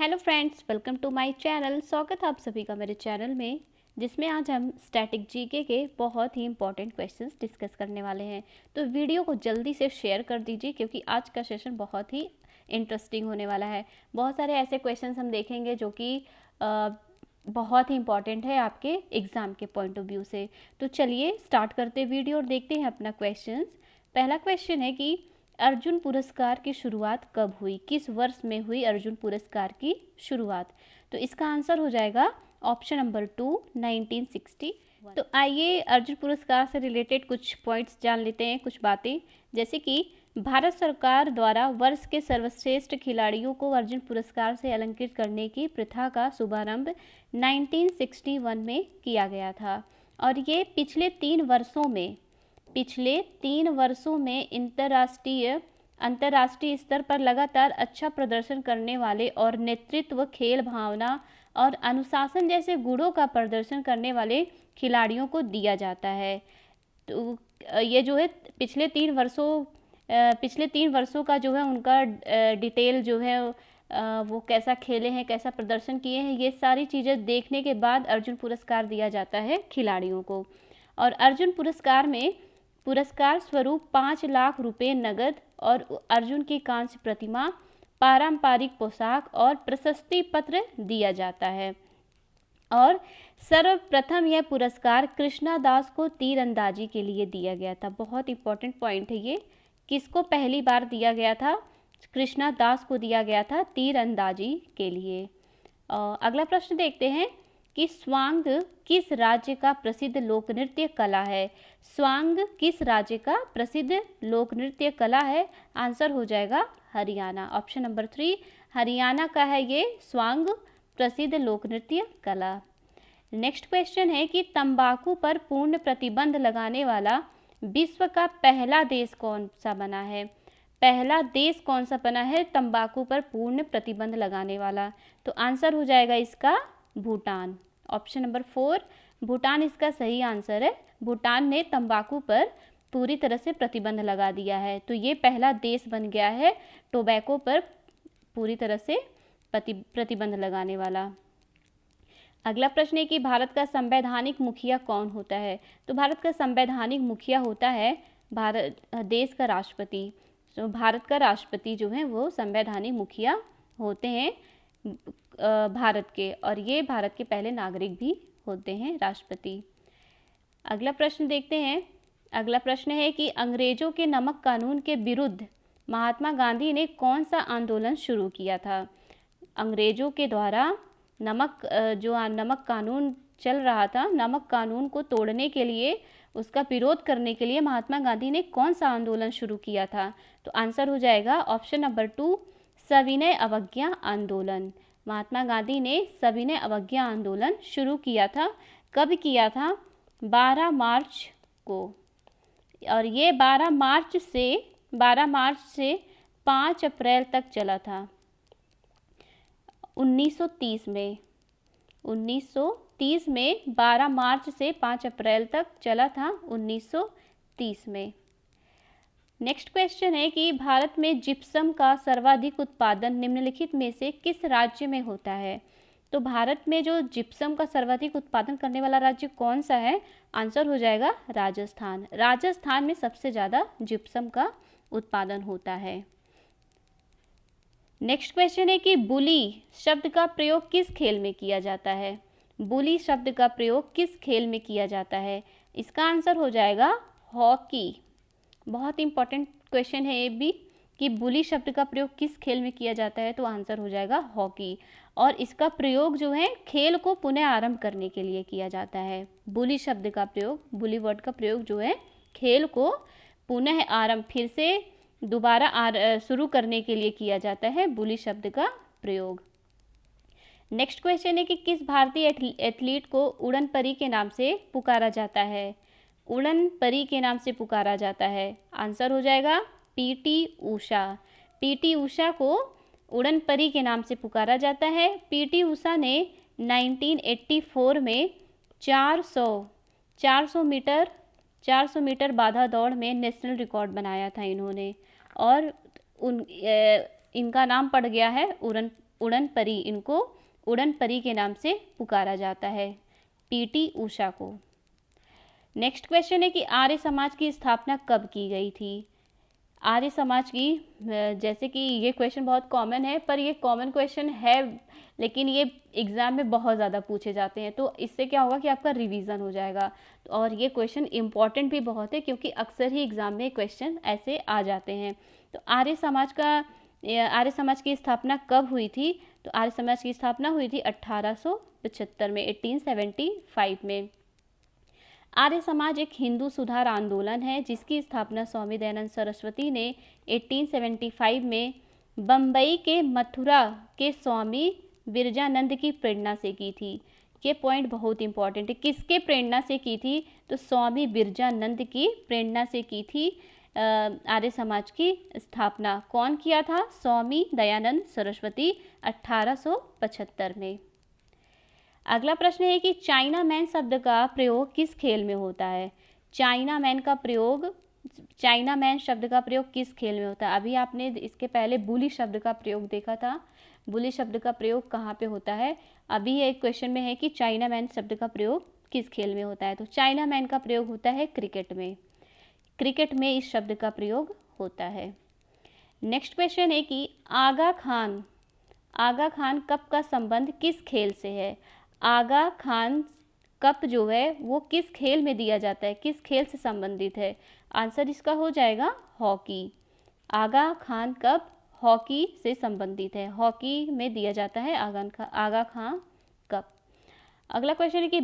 Hello friends, welcome to my channel. स्वागत है आप सभी का मेरे चैनल में, जिसमें आज हम स्टैटिक जीके के बहुत ही इंपॉर्टेंट क्वेश्चंस डिस्कस करने वाले हैं। तो वीडियो को जल्दी से शेयर कर दीजिए क्योंकि आज का सेशन बहुत ही इंटरेस्टिंग होने वाला है। बहुत सारे ऐसे क्वेश्चंस हम देखेंगे जो कि बहुत ही इंपॉर्टेंट है आपके एग्ज़ाम के पॉइंट ऑफ व्यू से। तो चलिए स्टार्ट करते हैं वीडियो और देखते हैं अपना क्वेश्चंस। पहला क्वेश्चन है कि अर्जुन पुरस्कार की शुरुआत कब हुई, किस वर्ष में हुई अर्जुन पुरस्कार की शुरुआत। तो इसका आंसर हो जाएगा ऑप्शन नंबर 2, 1960। तो आइए अर्जुन पुरस्कार से रिलेटेड कुछ पॉइंट्स जान लेते हैं, कुछ बातें। जैसे कि भारत सरकार द्वारा वर्ष के सर्वश्रेष्ठ खिलाड़ियों को अर्जुन पुरस्कार से अलंकृत करने की प्रथा का शुभारंभ 1961 में किया गया था और ये पिछले 3 वर्षों में अंतर्राष्ट्रीय स्तर पर लगातार अच्छा प्रदर्शन करने वाले और नेतृत्व, खेल भावना और अनुशासन जैसे गुणों का प्रदर्शन करने वाले खिलाड़ियों को दिया जाता है। तो ये जो है पिछले 3 वर्षों का जो है उनका डिटेल जो है वो कैसा खेले हैं, कैसा प्रदर्शन किए हैं, ये सारी चीज़ें देखने के बाद अर्जुन पुरस्कार दिया जाता है खिलाड़ियों को। और अर्जुन पुरस्कार में पुरस्कार स्वरूप 5 लाख रुपए नगद और अर्जुन की कांस्य प्रतिमा, पारंपरिक पोशाक और प्रशस्ति पत्र दिया जाता है। और सर्वप्रथम यह पुरस्कार कृष्णा दास को तीरंदाजी के लिए दिया गया था। बहुत इंपॉर्टेंट पॉइंट है ये। किसको पहली बार दिया गया था? कृष्णा दास को दिया गया था तीरंदाजी के लिए। अगला प्रश्न देखते हैं कि स्वांग किस राज्य का प्रसिद्ध लोक नृत्य कला है। स्वांग किस राज्य का प्रसिद्ध लोक नृत्य कला है? आंसर हो जाएगा हरियाणा। ऑप्शन नंबर 3 हरियाणा का है ये स्वांग प्रसिद्ध लोक नृत्य कला। नेक्स्ट क्वेश्चन है कि तंबाकू पर पूर्ण प्रतिबंध लगाने वाला विश्व का पहला देश कौन सा बना है? पहला देश कौन सा बना है तंबाकू पर पूर्ण प्रतिबंध लगाने वाला? तो आंसर हो जाएगा इसका भूटान। ऑप्शन नंबर 4 भूटान इसका सही आंसर है। भूटान ने तंबाकू पर पूरी तरह से प्रतिबंध लगा दिया है। तो ये पहला देश बन गया है टोबैको पर पूरी तरह से प्रतिबंध लगाने वाला। अगला प्रश्न है कि भारत का संवैधानिक मुखिया कौन होता है? तो भारत का संवैधानिक मुखिया होता है देश का राष्ट्रपति। तो भारत का राष्ट्रपति जो है वो संवैधानिक मुखिया होते हैं भारत के, और ये भारत के पहले नागरिक भी होते हैं राष्ट्रपति। अगला प्रश्न देखते हैं। अगला प्रश्न है कि अंग्रेजों के नमक कानून के विरुद्ध महात्मा गांधी ने कौन सा आंदोलन शुरू किया था? अंग्रेजों के द्वारा नमक कानून चल रहा था, नमक कानून को तोड़ने के लिए, उसका विरोध करने के लिए महात्मा गांधी ने कौन सा आंदोलन शुरू किया था? तो आंसर हो जाएगा ऑप्शन नंबर 2 सविनय अवज्ञा आंदोलन। महात्मा गांधी ने सविनय अवज्ञा आंदोलन शुरू किया था। कब किया था? 12 मार्च को। और ये 12 मार्च से 5 अप्रैल तक चला था 1930 में। 1930 में 12 मार्च से 5 अप्रैल तक चला था 1930 में। नेक्स्ट क्वेश्चन है कि भारत में जिप्सम का सर्वाधिक उत्पादन निम्नलिखित में से किस राज्य में होता है? तो भारत में जो जिप्सम का सर्वाधिक उत्पादन करने वाला राज्य कौन सा है? आंसर हो जाएगा राजस्थान। राजस्थान में सबसे ज़्यादा जिप्सम का उत्पादन होता है। नेक्स्ट क्वेश्चन है कि बुली शब्द का प्रयोग किस खेल में किया जाता है? बुली शब्द का प्रयोग किस खेल में किया जाता है? इसका आंसर हो जाएगा हॉकी। बहुत इंपॉर्टेंट क्वेश्चन है ये भी कि बुली शब्द का प्रयोग किस खेल में किया जाता है? तो आंसर हो जाएगा हॉकी। और इसका प्रयोग जो है खेल को पुनः आरंभ करने के लिए किया जाता है। बुली शब्द का प्रयोग, बुली वर्ड का प्रयोग जो है खेल को पुनः आरंभ, फिर से दोबारा शुरू करने के लिए किया जाता है बुली शब्द का प्रयोग। नेक्स्ट क्वेश्चन है कि किस भारतीय एथलीट को उड़न परी के नाम से पुकारा जाता है? उड़न परी के नाम से पुकारा जाता है। आंसर हो जाएगा पीटी ऊषा। पीटी ऊषा को उड़न परी के नाम से पुकारा जाता है। पीटी ऊषा ने 1984 में 400 मीटर बाधा दौड़ में नेशनल रिकॉर्ड बनाया था इन्होंने, और इनका नाम पड़ गया है उड़न परी, इनको उड़न परी के नाम से पुकारा जाता है, पीटी ऊषा को। नेक्स्ट क्वेश्चन है कि आर्य समाज की स्थापना कब की गई थी। आर्य समाज की, जैसे कि ये क्वेश्चन बहुत कॉमन है, पर ये कॉमन क्वेश्चन है लेकिन ये एग्ज़ाम में बहुत ज़्यादा पूछे जाते हैं, तो इससे क्या होगा कि आपका रिवीजन हो जाएगा। और ये क्वेश्चन इम्पॉर्टेंट भी बहुत है क्योंकि अक्सर ही एग्ज़ाम में क्वेश्चन ऐसे आ जाते हैं। तो आर्य समाज की स्थापना कब हुई थी। तो आर्य समाज की स्थापना हुई थी 1875 में, 1875 में। आर्य समाज एक हिंदू सुधार आंदोलन है जिसकी स्थापना स्वामी दयानंद सरस्वती ने 1875 में बम्बई के मथुरा के स्वामी बिरजानंद की प्रेरणा से की थी। ये पॉइंट बहुत इंपॉर्टेंट है, किसके प्रेरणा से की थी, तो स्वामी बिरजानंद की प्रेरणा से की थी आर्य समाज की स्थापना। कौन किया था, स्वामी दयानंद सरस्वती, 1875 में। अगला प्रश्न है कि चाइना मैन शब्द का प्रयोग किस खेल में होता है। चाइना मैन शब्द का प्रयोग किस खेल में होता है। अभी आपने इसके पहले बुली शब्द का प्रयोग देखा था, बुली शब्द का प्रयोग कहाँ पे होता है। अभी एक क्वेश्चन में है कि चाइना मैन शब्द का प्रयोग किस खेल में होता है। तो चाइना मैन का प्रयोग होता है क्रिकेट में, क्रिकेट में इस शब्द का प्रयोग होता है। नेक्स्ट क्वेश्चन है कि आगा खान कप का संबंध किस खेल से है। आगा खान कप जो है वो किस खेल में दिया जाता है, किस खेल से संबंधित है। आंसर इसका हो जाएगा हॉकी। आगा खान कप हॉकी से संबंधित है, हॉकी में दिया जाता है आगा खान कप। अगला क्वेश्चन है कि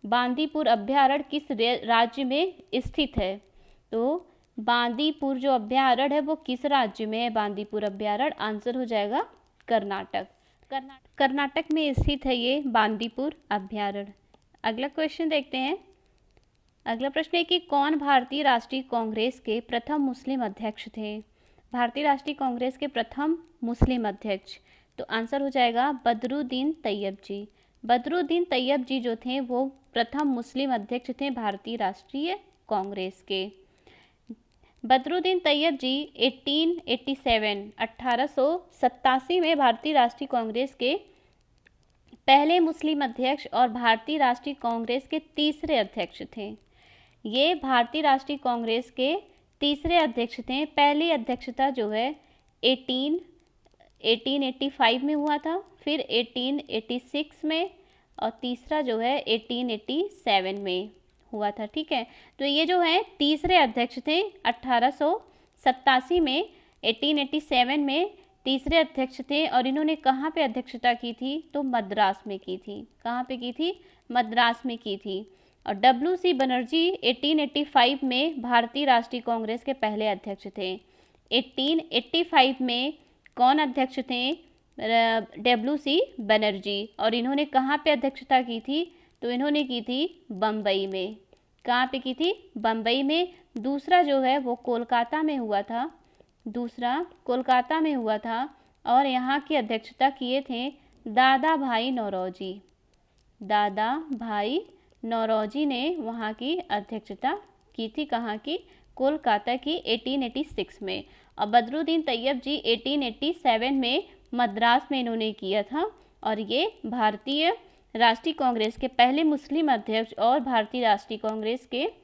बांदीपुर अभ्यारण्य किस राज्य में स्थित है। तो बांदीपुर जो अभ्यारण्य है वो किस राज्य में है, बांदीपुर अभ्यारण्य। आंसर हो जाएगा कर्नाटक में स्थित है ये बांदीपुर अभ्यारण्य। अगला क्वेश्चन देखते हैं। अगला प्रश्न है कि कौन भारतीय राष्ट्रीय कांग्रेस के प्रथम मुस्लिम अध्यक्ष थे। भारतीय राष्ट्रीय कांग्रेस के प्रथम मुस्लिम अध्यक्ष, तो आंसर हो जाएगा बदरुद्दीन तैयब जी। बदरुद्दीन तैयब जी जो थे वो प्रथम मुस्लिम अध्यक्ष थे भारतीय राष्ट्रीय कांग्रेस के। बदरुद्दीन तैयब जी 1887 में भारतीय राष्ट्रीय कांग्रेस के पहले मुस्लिम अध्यक्ष और भारतीय राष्ट्रीय कांग्रेस के तीसरे अध्यक्ष थे। ये भारतीय राष्ट्रीय कांग्रेस के तीसरे अध्यक्ष थे। पहली अध्यक्षता जो है 1885 में हुआ था, फिर 1886 में, और तीसरा जो है 1887 में हुआ था। ठीक है, तो ये जो है तीसरे अध्यक्ष थे 1887 में, 1887 में तीसरे अध्यक्ष थे। और इन्होंने कहाँ पे अध्यक्षता की थी, तो मद्रास में की थी। कहाँ पे की थी, मद्रास में की थी। और डब्ल्यू.सी. बनर्जी 1885 में भारतीय राष्ट्रीय कांग्रेस के पहले अध्यक्ष थे। 1885 में कौन अध्यक्ष थे, डब्ल्यू.सी. बनर्जी। और इन्होंने कहाँ पे अध्यक्षता की थी, तो इन्होंने की थी बम्बई में। कहाँ पे की थी, बम्बई में। दूसरा जो है वो कोलकाता में हुआ था, दूसरा कोलकाता में हुआ था। और यहाँ की अध्यक्षता किए थे दादा भाई नौरोजी। दादा भाई नौरोजी ने वहाँ की अध्यक्षता की थी, कहाँ की, कोलकाता की, 1886 में। और बदरुद्दीन तैयब जी 1887 में मद्रास में इन्होंने किया था। और ये भारतीय राष्ट्रीय कांग्रेस के पहले मुस्लिम अध्यक्ष और भारतीय राष्ट्रीय कांग्रेस के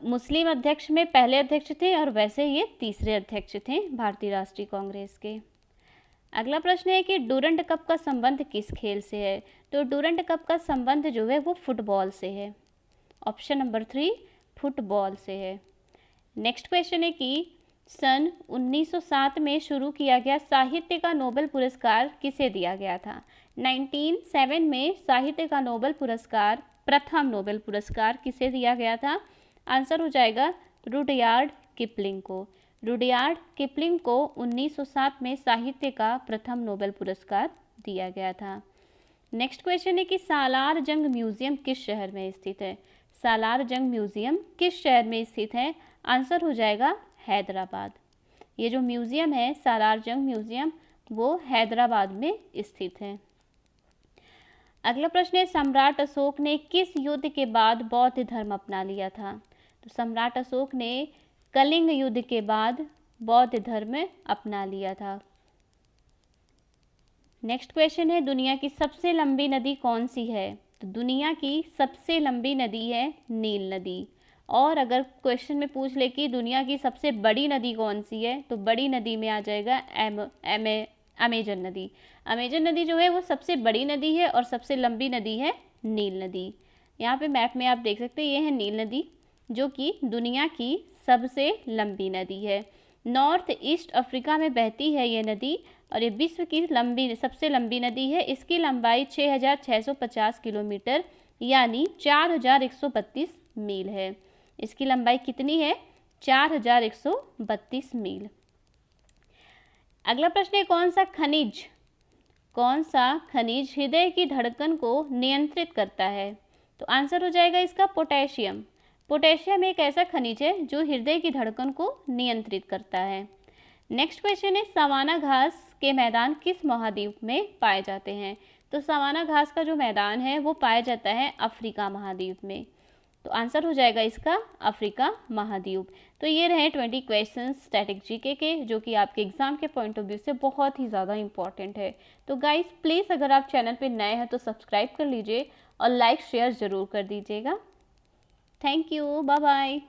मुस्लिम अध्यक्ष में पहले अध्यक्ष थे, और वैसे ये तीसरे अध्यक्ष थे भारतीय राष्ट्रीय कांग्रेस के। अगला प्रश्न है कि डूरंड कप का संबंध किस खेल से है। तो डूरंड कप का संबंध जो है वो फुटबॉल से है। ऑप्शन नंबर 3 फुटबॉल से है। नेक्स्ट क्वेश्चन है कि सन 1907 में शुरू किया गया साहित्य का नोबेल पुरस्कार किसे दिया गया था। 1907 में साहित्य का नोबेल पुरस्कार, प्रथम नोबेल पुरस्कार किसे दिया गया था। आंसर हो जाएगा रुडयार्ड किपलिंग को। रुडयार्ड किपलिंग को 1907 में साहित्य का प्रथम नोबेल पुरस्कार दिया गया था। नेक्स्ट क्वेश्चन है कि सालार जंग म्यूजियम किस शहर में स्थित है। सालार जंग म्यूजियम किस शहर में स्थित है। आंसर हो जाएगा हैदराबाद। ये जो म्यूजियम है सालार जंग म्यूजियम वो हैदराबाद में स्थित है। अगला प्रश्न है सम्राट अशोक ने किस युद्ध के बाद बौद्ध धर्म अपना लिया था। तो सम्राट अशोक ने कलिंग युद्ध के बाद बौद्ध धर्म अपना लिया था। नेक्स्ट क्वेश्चन है, दुनिया की सबसे लंबी नदी कौन सी है? तो दुनिया की सबसे लंबी नदी है नील नदी। और अगर क्वेश्चन में पूछ ले कि दुनिया की सबसे बड़ी नदी कौन सी है, तो बड़ी नदी में आ जाएगा अमेजन नदी। अमेजन नदी जो है वो सबसे बड़ी नदी है और सबसे लंबी नदी है नील नदी। यहाँ पे मैप में आप देख सकते हैं, ये है नील नदी जो कि दुनिया की सबसे लंबी नदी है। नॉर्थ ईस्ट अफ्रीका में बहती है ये नदी और ये विश्व की सबसे लंबी नदी है। इसकी लंबाई 6,650 किलोमीटर यानी 4,132 मील है। इसकी लंबाई कितनी है? 4,132 मील। अगला प्रश्न है, कौन सा खनिज हृदय की धड़कन को नियंत्रित करता है? तो आंसर हो जाएगा इसका पोटेशियम। पोटेशियम एक ऐसा खनिज है जो हृदय की धड़कन को नियंत्रित करता है। नेक्स्ट क्वेश्चन है, सवाना घास के मैदान किस महाद्वीप में पाए जाते हैं? तो सवाना घास का जो मैदान है वो पाया जाता है अफ्रीका महाद्वीप में। तो आंसर हो जाएगा इसका अफ्रीका महाद्वीप। तो ये रहे 20 क्वेश्चन स्टैटिक जीके के, जो कि आपके एग्जाम के पॉइंट ऑफ व्यू से बहुत ही ज़्यादा इंपॉर्टेंट है। तो गाइस प्लीज़ अगर आप चैनल पे नए हैं तो सब्सक्राइब कर लीजिए और लाइक शेयर ज़रूर कर दीजिएगा। Thank you, bye bye.